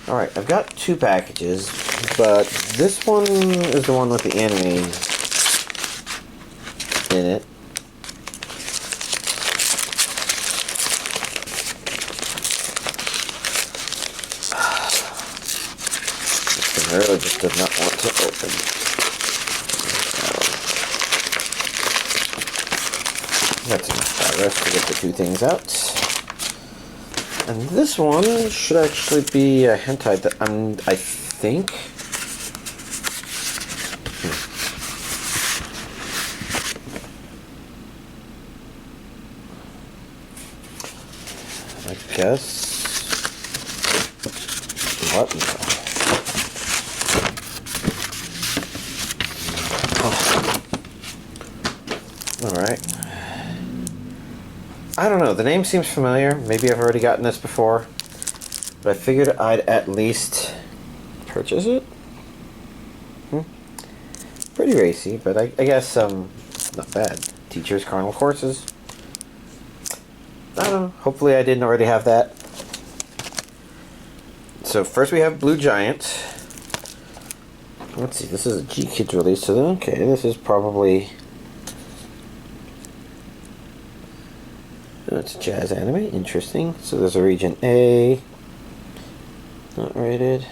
Alright, I've got 2 packages, but this one is the one with the anime in it. This thing really just does not want to open. That's enough progress to get the 2 things out. And this one should actually be a hentai that I think. I guess. What? Oh. Alright. I don't know, the name seems familiar. Maybe I've already gotten this before. But I figured I'd at least purchase it. Pretty racy, but I guess not bad. Teacher's Carnal Courses. I don't know, hopefully I didn't already have that. So first we have Blue Giant. Let's see, this is a G-Kids release, so okay, this is probably... Oh, it's a jazz anime, interesting. So there's a region A. Not rated.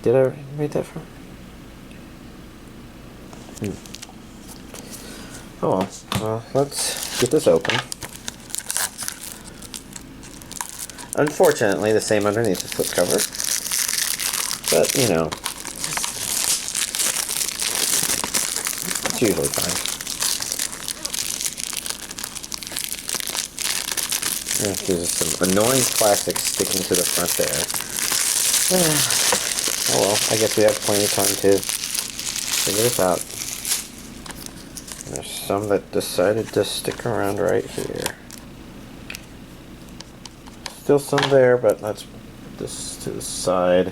Did I rate that for? Oh well, let's get this open. Unfortunately, the same underneath the slipcover. But, you know, it's usually fine. Yeah, there's some annoying plastic sticking to the front there. Oh well, I guess we have plenty of time to figure this out. There's some that decided to stick around right here. Still some there, but let's put this to the side.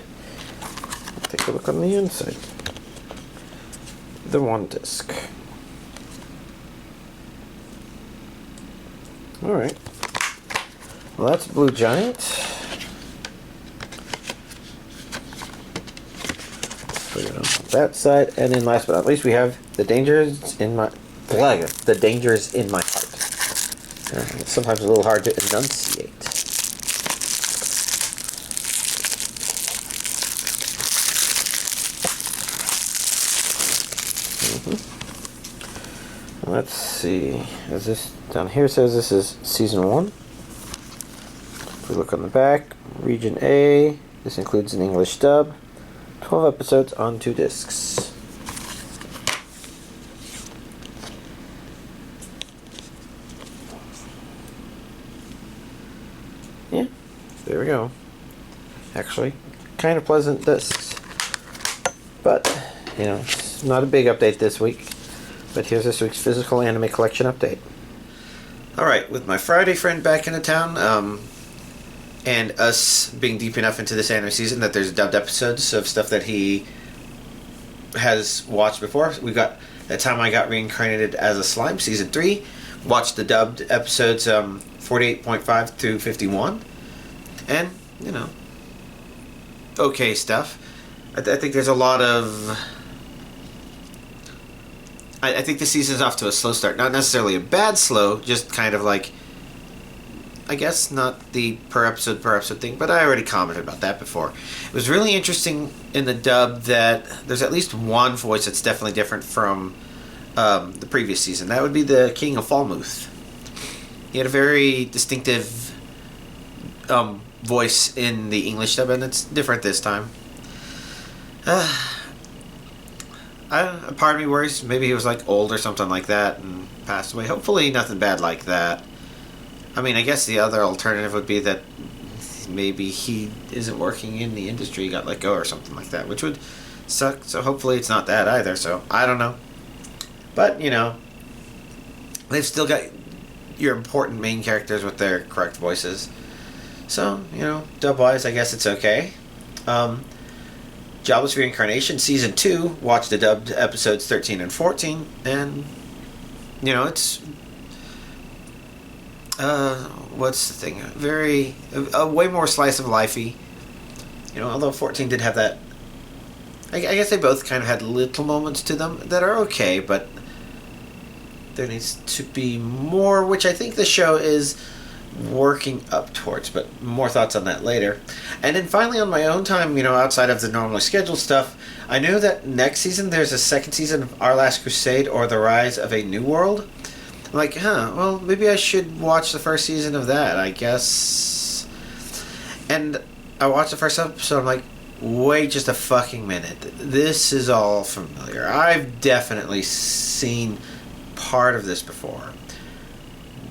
Take a look on the inside. The one disc. Alright. Well, that's Blue Giant. Put it on that side, and then last but not least, we have the dangers in my heart. It's sometimes a little hard to enunciate. Let's see. Is this down here? Says this is season 1. If we look on the back, region A. This includes an English dub. 12 episodes on 2 discs. Yeah, there we go. Actually, kind of pleasant discs. But, you know, it's not a big update this week. But here's this week's physical anime collection update. Alright, with my Friday friend back into town, and us being deep enough into this anime season that there's dubbed episodes of stuff that he has watched before. We got that time I got reincarnated as a slime, season 3. Watched the dubbed episodes 48.5 through 51. And, you know, okay stuff. I think there's a lot of... I think the season's off to a slow start. Not necessarily a bad slow, just kind of like, I guess not the per episode thing, but I already commented about that before. It was really interesting in the dub that there's at least one voice that's definitely different from the previous season. That would be the King of Falmouth. He had a very distinctive voice in the English dub, and it's different this time. A part of me worries maybe he was like old or something like that and passed away. Hopefully nothing bad like that. I mean, I guess the other alternative would be that maybe he isn't working in the industry, got let go or something like that, which would suck. So hopefully it's not that either. So I don't know. But, you know, they've still got your important main characters with their correct voices. So, you know, dub-wise, I guess it's okay. Jobless Reincarnation Season 2, watch the dubbed episodes 13 and 14, and, you know, it's... what's the thing? Very, way more slice of lifey. Although 14 did have that. I guess they both kind of had little moments to them that are okay, but there needs to be more, which I think the show is working up towards, but more thoughts on that later. And then finally, on my own time, outside of the normally scheduled stuff, I know that next season there's a second season of Our Last Crusade, or The Rise of a New World. I'm like, well, maybe I should watch the first season of that, I guess. And I watched the first episode, I'm like, wait just a fucking minute. This is all familiar. I've definitely seen part of this before.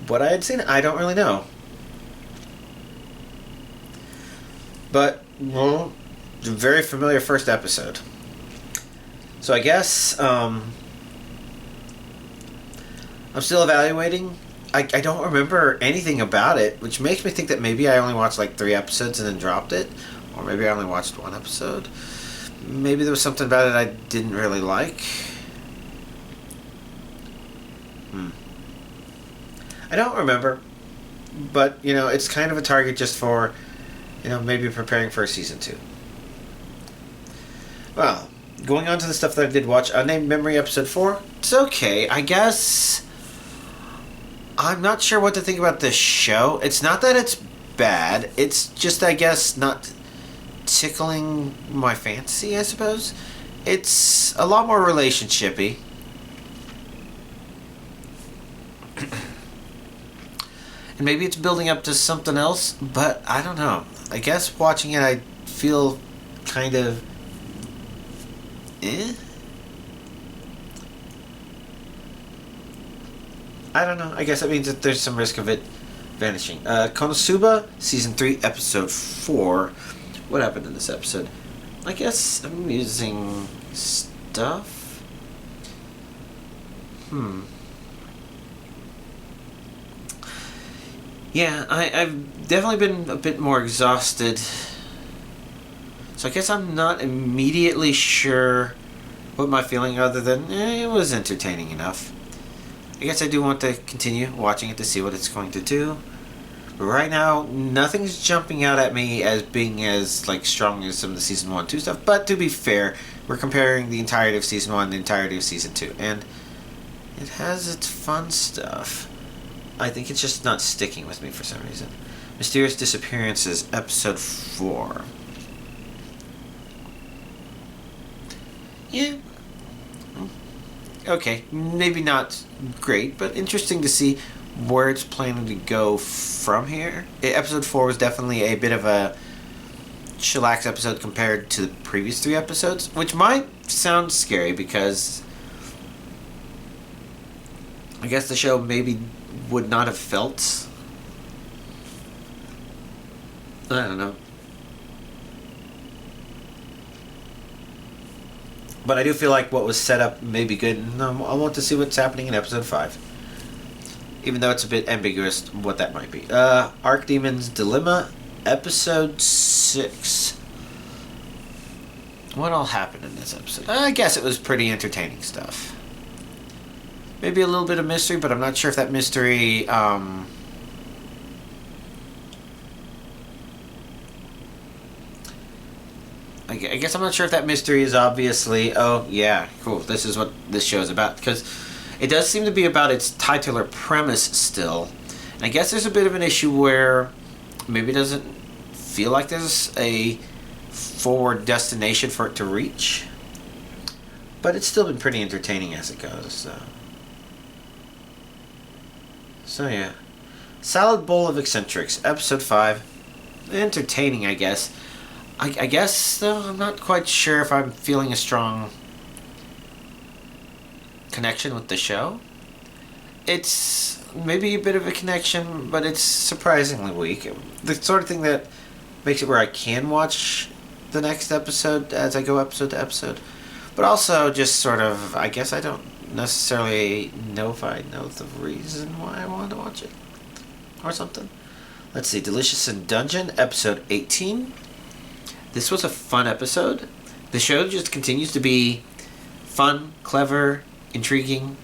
What I had seen, I don't really know. But, well, very familiar first episode. So I guess, I'm still evaluating. I don't remember anything about it, which makes me think that maybe I only watched like 3 episodes and then dropped it. Or maybe I only watched 1 episode. Maybe there was something about it I didn't really like. I don't remember. But, it's kind of a target just for, maybe preparing for season 2. Well, going on to the stuff that I did watch. Unnamed Memory episode 4. It's okay, I guess. I'm not sure what to think about this show. It's not that it's bad. It's just, I guess, not tickling my fantasy, I suppose. It's a lot more relationshipy. And maybe it's building up to something else, but I don't know. I guess watching it, I feel kind of... I don't know. I guess that means that there's some risk of it vanishing. Konosuba, Season 3, Episode 4. What happened in this episode? I guess amusing stuff? Yeah, I've definitely been a bit more exhausted. So I guess I'm not immediately sure what my feeling other than, it was entertaining enough. I guess I do want to continue watching it to see what it's going to do. But right now, nothing's jumping out at me as being as strong as some of the Season 1 2 stuff. But to be fair, we're comparing the entirety of Season 1 and the entirety of Season 2. And it has its fun stuff. I think it's just not sticking with me for some reason. Mysterious Disappearances, Episode 4. Yeah. Okay, maybe not great, but interesting to see where it's planning to go from here. Episode 4 was definitely a bit of a chillax episode compared to the previous 3 episodes, which might sound scary because I guess the show maybe would not have felt... I don't know. But I do feel like what was set up may be good, and I want to see what's happening in Episode 5. Even though it's a bit ambiguous what that might be. Archdemon's Dilemma, Episode 6. What all happened in this episode? I guess it was pretty entertaining stuff. Maybe a little bit of mystery, but I'm not sure if that mystery... I guess I'm not sure if that mystery is obviously, oh, yeah, cool, this is what this show is about. Because it does seem to be about its titular premise still. And I guess there's a bit of an issue where maybe it doesn't feel like there's a forward destination for it to reach. But it's still been pretty entertaining as it goes. So yeah. Salad Bowl of Eccentrics, Episode 5. Entertaining, I guess. I guess, though, I'm not quite sure if I'm feeling a strong connection with the show. It's maybe a bit of a connection, but it's surprisingly weak. The sort of thing that makes it where I can watch the next episode as I go episode to episode. But also just sort of, I guess I don't necessarily know if I know the reason why I want to watch it. Or something. Let's see, Delicious in Dungeon, Episode 18. This was a fun episode. The show just continues to be fun, clever, intriguing.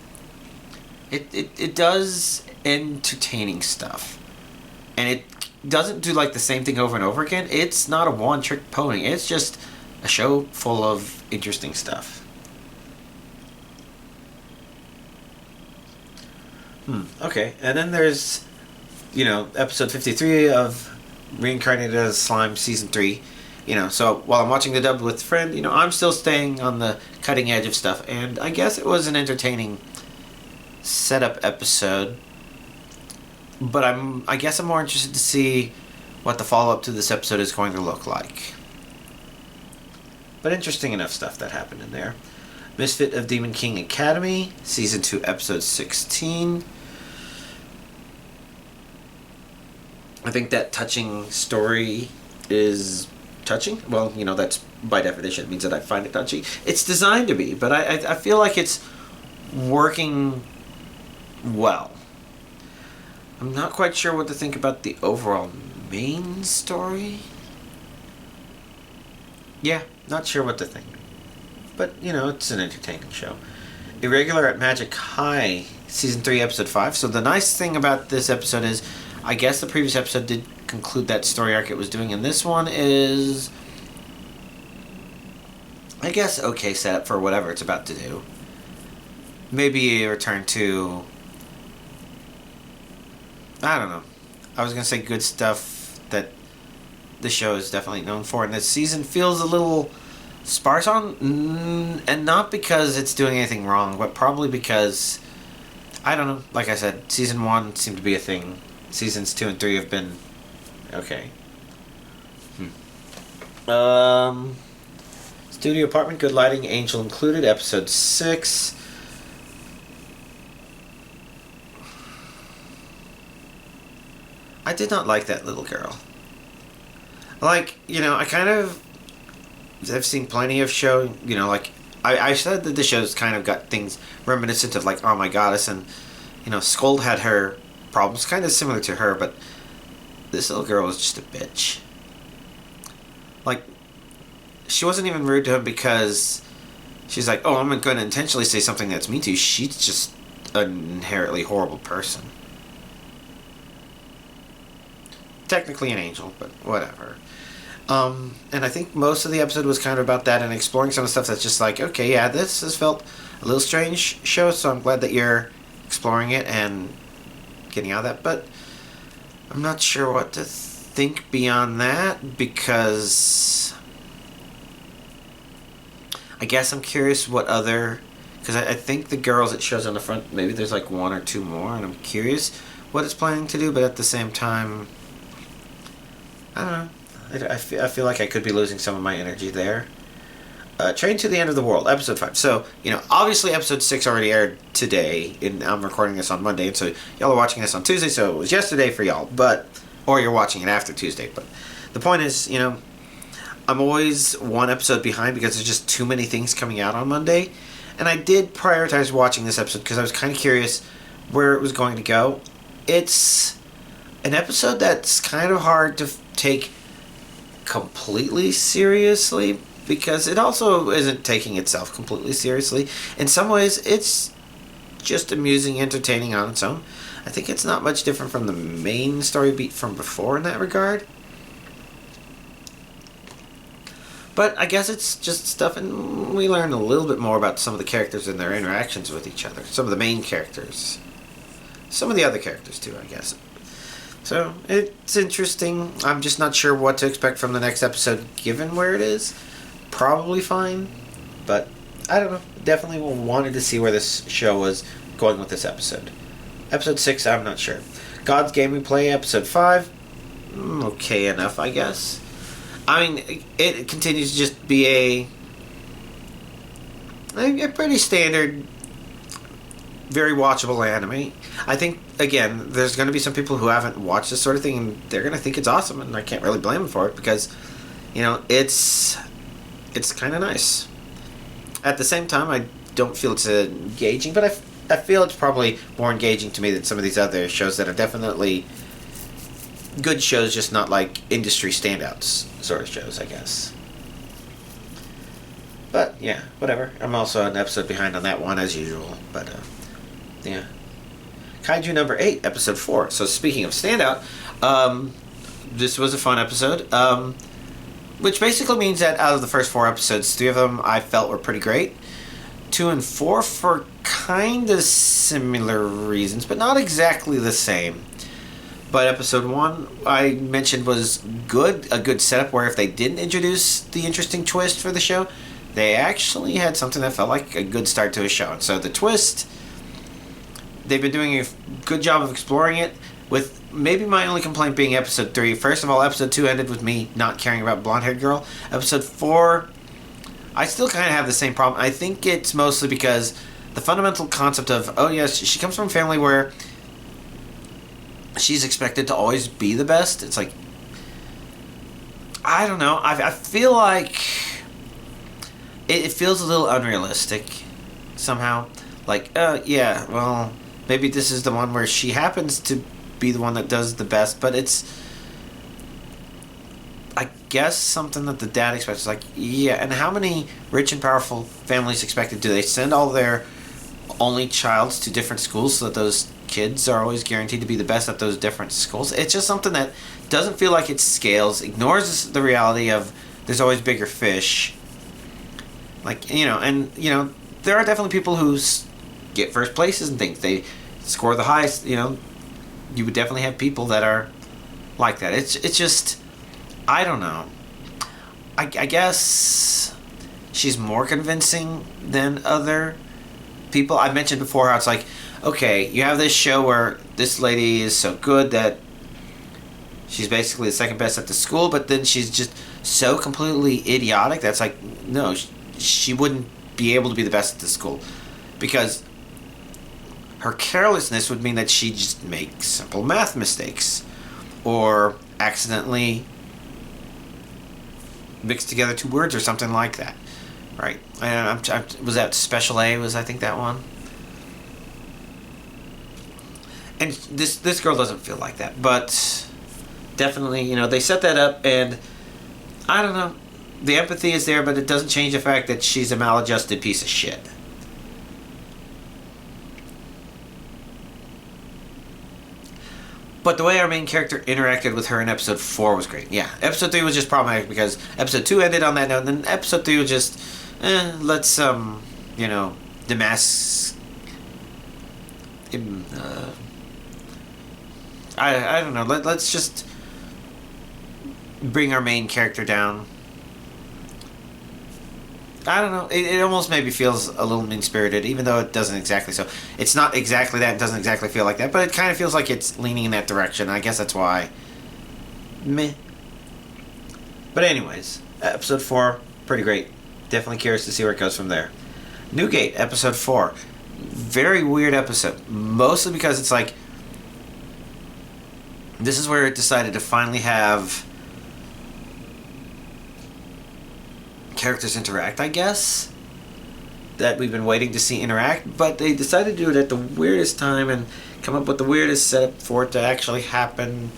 It does entertaining stuff. and it doesn't do like the same thing over and over again. It's not a one-trick pony. It's just a show full of interesting stuff. Okay, and then there's, episode 53 of Reincarnated as Slime Season 3. So while I'm watching the dub with a friend, I'm still staying on the cutting edge of stuff. And I guess it was an entertaining setup episode. But I guess I'm more interested to see what the follow-up to this episode is going to look like. But interesting enough stuff that happened in there. Misfit of Demon King Academy, Season 2, Episode 16. I think that touching story is touching. Well, that's by definition. It means that I find it touching. It's designed to be, but I feel like it's working well. I'm not quite sure what to think about the overall main story. Yeah, not sure what to think. But, it's an entertaining show. Irregular at Magic High, Season 3, Episode 5. So the nice thing about this episode is, I guess the previous episode did conclude that story arc it was doing, and this one is, I guess, okay setup for whatever it's about to do. Maybe a return to, I don't know. I was going to say good stuff that the show is definitely known for, and this season feels a little sparse on, and not because it's doing anything wrong, but probably because, I don't know, like I said, Season 1 seemed to be a thing. Seasons 2 and 3 have been okay. Studio Apartment, Good Lighting, Angel Included, Episode 6. I did not like that little girl. Like, I kind of have seen plenty of show, I said that the show's kind of got things reminiscent of, like, Oh My Goddess, and, Scold had her problems, kind of similar to her, but this little girl was just a bitch. Like, she wasn't even rude to him because she's like, oh, I'm going to intentionally say something that's mean to you. She's just an inherently horrible person. Technically an angel, but whatever. And I think most of the episode was kind of about that and exploring some of the stuff that's just like, okay, yeah, this has felt a little strange show, so I'm glad that you're exploring it and getting out of that, but I'm not sure what to think beyond that, because I guess I'm curious what other, because I think the girls it shows on the front, maybe there's like one or two more, and I'm curious what it's planning to do, but at the same time, I don't know. I feel like I could be losing some of my energy there. Train to the End of the World, Episode 5. So, obviously Episode 6 already aired today, and I'm recording this on Monday, and so y'all are watching this on Tuesday, so it was yesterday for y'all, or you're watching it after Tuesday, but the point is, I'm always one episode behind because there's just too many things coming out on Monday, and I did prioritize watching this episode because I was kind of curious where it was going to go. It's an episode that's kind of hard to take completely seriously, because it also isn't taking itself completely seriously. In some ways, it's just amusing, entertaining on its own. I think it's not much different from the main story beat from before in that regard. But I guess it's just stuff, and we learn a little bit more about some of the characters and their interactions with each other. Some of the main characters. Some of the other characters, too, I guess. So, it's interesting. I'm just not sure what to expect from the next episode, given where it is. Probably fine, but I don't know. Definitely wanted to see where this show was going with this episode. Episode 6, I'm not sure. God's Gaming Play, Episode 5. Okay enough, I guess. I mean, it continues to just be a pretty standard, very watchable anime. I think, again, there's going to be some people who haven't watched this sort of thing, and they're going to think it's awesome, and I can't really blame them for it, because, it's kind of nice. At the same time, I don't feel it's engaging, but I feel it's probably more engaging to me than some of these other shows that are definitely good shows, just not like industry standouts sort of shows, I guess. But, yeah, whatever. I'm also an episode behind on that one, as usual. But, yeah. Kaiju number 8, episode 4. So speaking of standout, this was a fun episode, which basically means that out of the first 4 episodes, 3 of them I felt were pretty great. 2 and 4 for kind of similar reasons, but not exactly the same. But episode 1, I mentioned, was good, a good setup where if they didn't introduce the interesting twist for the show, they actually had something that felt like a good start to a show. And so the twist, they've been doing a good job of exploring it, with maybe my only complaint being episode 3. First of all, episode 2 ended with me not caring about blonde-haired girl. Episode 4, I still kind of have the same problem. I think it's mostly because the fundamental concept of, oh yes, she comes from a family where she's expected to always be the best. It's like, I don't know. I feel like it feels a little unrealistic somehow. Like, yeah, well, maybe this is the one where she happens to be the one that does the best, but it's, I guess, something that the dad expects. Like, yeah, and how many rich and powerful families expect it? Do they send all their only childs to different schools so that those kids are always guaranteed to be the best at those different schools? It's just something that doesn't feel like it scales, ignores the reality of there's always bigger fish. Like, you know, and, you know, there are definitely people who get first places and things. They score the highest, you know. You would definitely have people that are like that. It's just, I don't know. I guess she's more convincing than other people. I mentioned before how it's like, okay, you have this show where this lady is so good that she's basically the second best at the school, but then she's just so completely idiotic that's like, no, she wouldn't be able to be the best at the school, because her carelessness would mean that she just makes simple math mistakes or accidentally mix together 2 words or something like that, right? Was that Special A? Was I think that one? And this girl doesn't feel like that, but definitely, you know, they set that up, and I don't know. The empathy is there, but it doesn't change the fact that she's a maladjusted piece of shit. But the way our main character interacted with her in episode 4 was great. Yeah, episode 3 was just problematic because episode 2 ended on that note, and then episode 3 was just, let's, you know, demask... I don't know, let's just bring our main character down. I don't know. It almost maybe feels a little mean-spirited, even though it doesn't exactly. So it's not exactly that. It doesn't exactly feel like that, but it kind of feels like it's leaning in that direction. I guess that's why. Meh. But anyways, episode 4, pretty great. Definitely curious to see where it goes from there. Newgate, episode 4. Very weird episode. Mostly because it's like, this is where it decided to finally have characters interact, I guess, that we've been waiting to see interact, but they decided to do it at the weirdest time and come up with the weirdest setup for it to actually happen.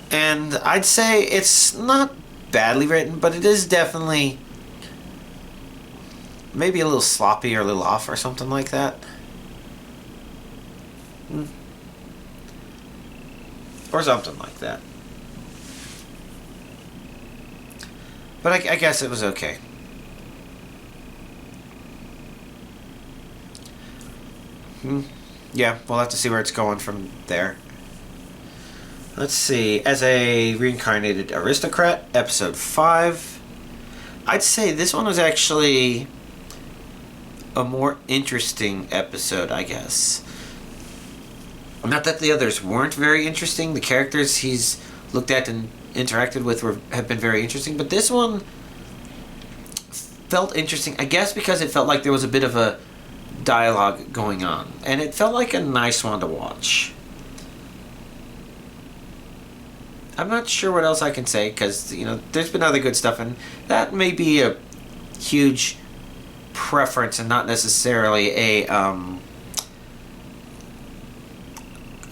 And I'd say it's not badly written, but it is definitely maybe a little sloppy or a little off or something like that. Or something like that. But I guess it was okay. Yeah, we'll have to see where it's going from there. Let's see. As a reincarnated aristocrat, episode 5. I'd say this one was actually a more interesting episode, I guess. Not that the others weren't very interesting. The characters he's looked at and interacted with have been very interesting, but this one felt interesting, I guess, because it felt like there was a bit of a dialogue going on, and it felt like a nice one to watch. I'm not sure what else I can say, because, you know, there's been other good stuff, and that may be a huge preference and not necessarily a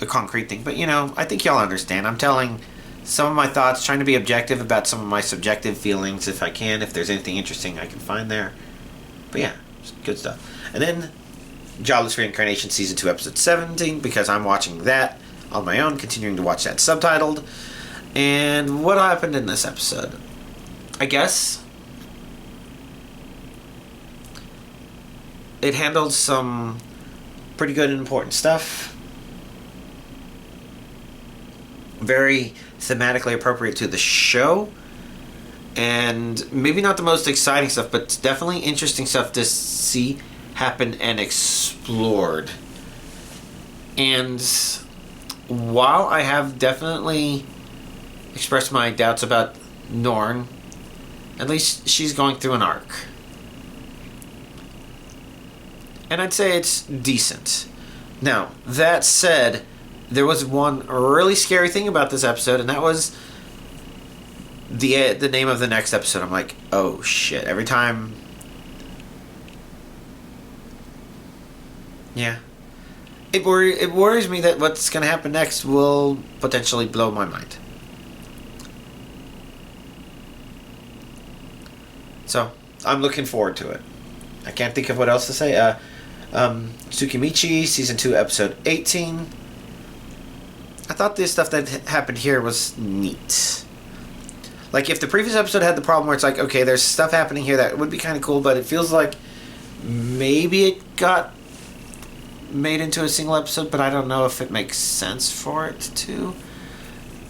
concrete thing. But, you know, I think y'all understand. I'm telling some of my thoughts, trying to be objective about some of my subjective feelings if I can, if there's anything interesting I can find there. But yeah, good stuff. And then Jobless Reincarnation Season 2, Episode 17, because I'm watching that on my own, continuing to watch that subtitled. And what happened in this episode? I guess it handled some pretty good and important stuff. Very thematically appropriate to the show. And maybe not the most exciting stuff, but it's definitely interesting stuff to see happen and explored. And while I have definitely expressed my doubts about Norn, at least she's going through an arc. And I'd say it's decent. Now, that said, there was one really scary thing about this episode, and that was the name of the next episode. I'm like, oh shit. Every time. Yeah. It worries me that what's going to happen next will potentially blow my mind. So, I'm looking forward to it. I can't think of what else to say. Tsukimichi, Season 2, Episode 18. I thought the stuff that happened here was neat. Like, if the previous episode had the problem where it's like, okay, there's stuff happening here that would be kind of cool, but it feels like maybe it got made into a single episode, but I don't know if it makes sense for it to.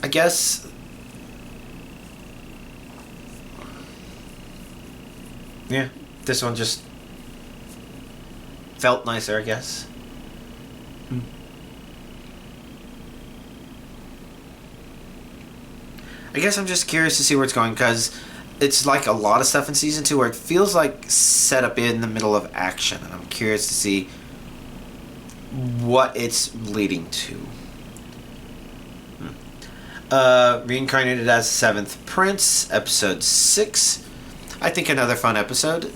I guess. Yeah, this one just felt nicer, I guess. I guess I'm just curious to see where it's going, because it's like a lot of stuff in Season 2 where it feels like set up in the middle of action, and I'm curious to see what it's leading to. Reincarnated as Seventh Prince, Episode 6. I think another fun episode.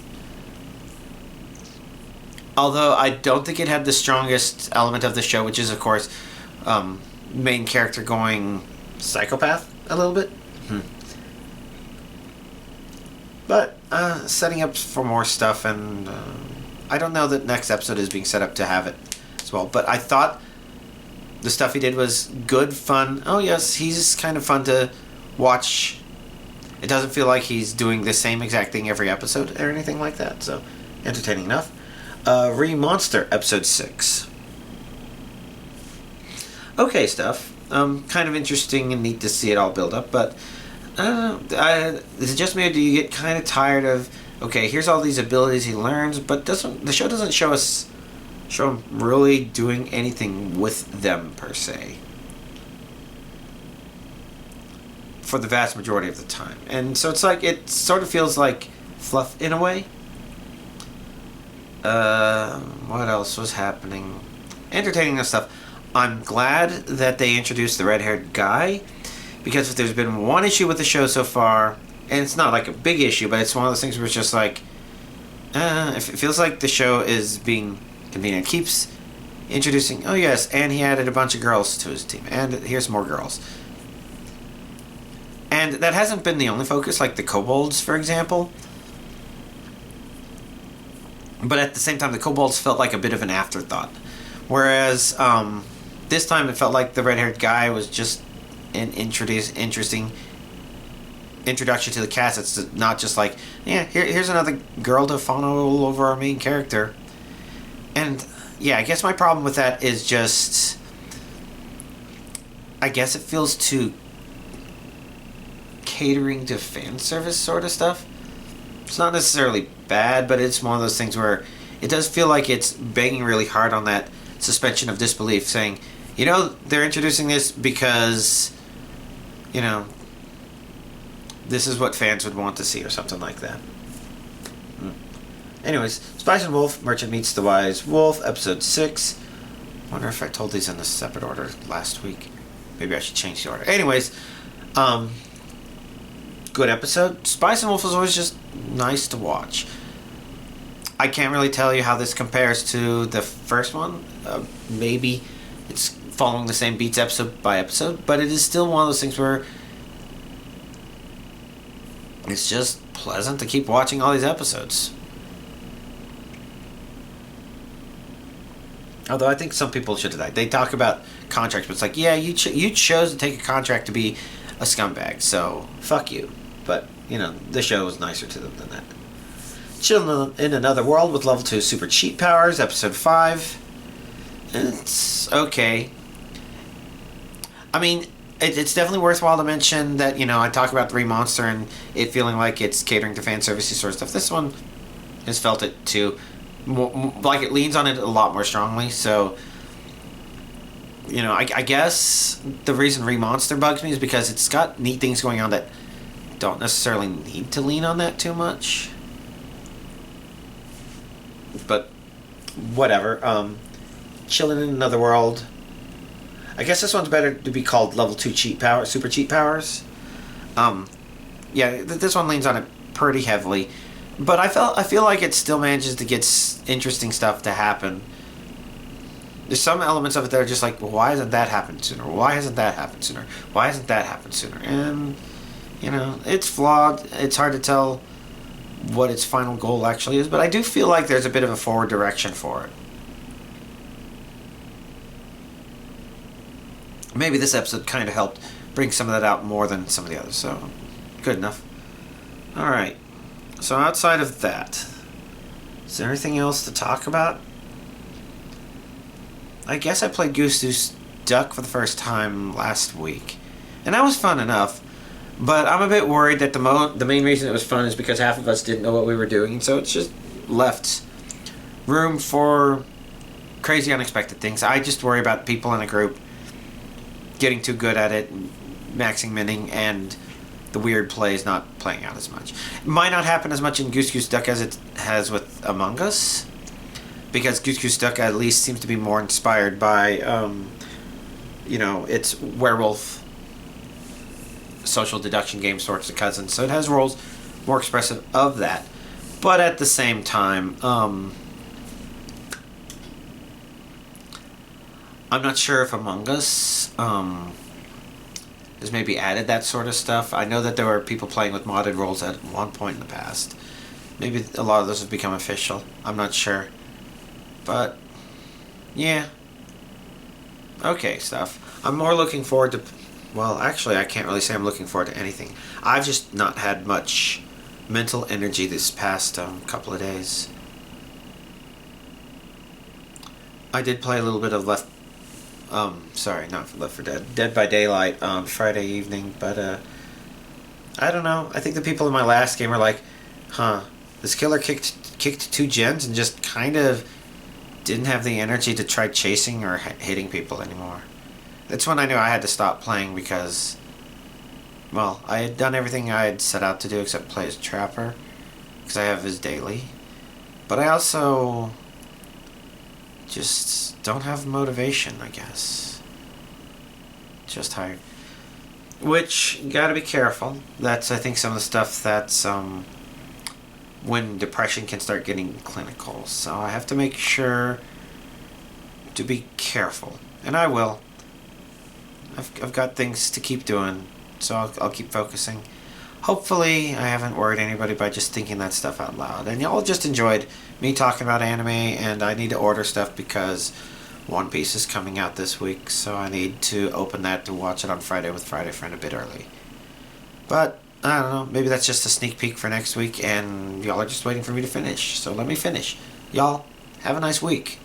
Although I don't think it had the strongest element of the show, which is, of course, main character going psychopath a little bit. But setting up for more stuff, and I don't know that next episode is being set up to have it as well. But I thought the stuff he did was good, fun. Oh yes, he's kind of fun to watch. It doesn't feel like he's doing the same exact thing every episode or anything like that. So, entertaining enough. Re-Monster, Episode 6. Okay stuff. Kind of interesting and neat to see it all build up, but I don't know. Is it just me, or do you get kind of tired of, okay, here's all these abilities he learns, but the show doesn't show him really doing anything with them per se for the vast majority of the time. And so it's like, it sort of feels like fluff in a way. What else was happening? Entertaining and stuff. I'm glad that they introduced the red-haired guy, because if there's been one issue with the show so far, and it's not like a big issue, but it's one of those things where it's just like, it feels like the show is being convenient. It keeps introducing, oh yes, and he added a bunch of girls to his team, and here's more girls. And that hasn't been the only focus, like the kobolds, for example. But at the same time, the kobolds felt like a bit of an afterthought. Whereas, this time it felt like the red-haired guy was just an interesting introduction to the cast. It's not just like, yeah, here's another girl to fawn all over our main character. And, yeah, I guess my problem with that is just, I guess it feels too catering to fan service sort of stuff. It's not necessarily bad, but it's one of those things where it does feel like it's banging really hard on that suspension of disbelief, saying, you know, they're introducing this because, you know, this is what fans would want to see, or something like that. Anyways, Spice and Wolf, Merchant Meets the Wise Wolf, Episode 6. Wonder if I told these in a separate order last week. Maybe I should change the order. Anyways, good episode. Spice and Wolf was always just nice to watch. I can't really tell you how this compares to the first one. Maybe it's following the same beats episode by episode, but it is still one of those things where it's just pleasant to keep watching all these episodes. Although I think some people should have died. They talk about contracts, but it's like, yeah, you chose to take a contract to be a scumbag, so fuck you. But, you know, the show was nicer to them than that. Chilling in Another World with level 2 super cheat powers, episode 5. It's okay. I mean, it's definitely worthwhile to mention that, you know, I talk about the Remonster and it feeling like it's catering to fan servicey sort of stuff. This one has felt it too. Like it leans on it a lot more strongly, so you know, I guess the reason Remonster bugs me is because it's got neat things going on that don't necessarily need to lean on that too much. But whatever. Chilling in Another World. I guess this one's better to be called level 2 cheat power, super cheat powers. Yeah, this one leans on it pretty heavily. But I feel like it still manages to get interesting stuff to happen. There's some elements of it that are just like, well, why hasn't that happened sooner? Why hasn't that happened sooner? Why hasn't that happened sooner? And, you know, it's flawed. It's hard to tell what its final goal actually is, but I do feel like there's a bit of a forward direction for it. Maybe this episode kind of helped bring some of that out more than some of the others, so good enough. Alright. So outside of that, is there anything else to talk about? I guess I played Goose Duck for the first time last week, and that was fun enough. But I'm a bit worried that the main reason it was fun is because half of us didn't know what we were doing, and so it's just left room for crazy, unexpected things. I just worry about people in a group getting too good at it, maxing minning, and the weird plays not playing out as much. It might not happen as much in Goose Duck as it has with Among Us, because Goose Duck at least seems to be more inspired by, you know, its werewolf social deduction game sorts of cousins, so it has roles more expressive of that. But at the same time, I'm not sure if Among Us has maybe added that sort of stuff. I know that there were people playing with modded roles at one point in the past. Maybe a lot of those have become official. I'm not sure. But, yeah. Okay, stuff. I'm more looking forward to... Well, actually, I can't really say I'm looking forward to anything. I've just not had much mental energy this past couple of days. I did play a little bit of not Left 4 Dead. Dead by Daylight Friday evening, but I don't know. I think the people in my last game were like, this killer kicked 2 gens and just kind of didn't have the energy to try chasing or hitting people anymore. That's when I knew I had to stop playing because, well, I had done everything I had set out to do except play as Trapper, because I have his daily. But I also just don't have motivation, I guess. Just tired. Which, gotta be careful. That's, I think, some of the stuff that's, when depression can start getting clinical. So I have to make sure to be careful. And I will. I've got things to keep doing, so I'll keep focusing. Hopefully I haven't worried anybody by just thinking that stuff out loud. And y'all just enjoyed me talking about anime, and I need to order stuff because One Piece is coming out this week, so I need to open that to watch it on Friday with Friday Friend a bit early. But, I don't know, maybe that's just a sneak peek for next week, and y'all are just waiting for me to finish. So let me finish. Y'all, have a nice week.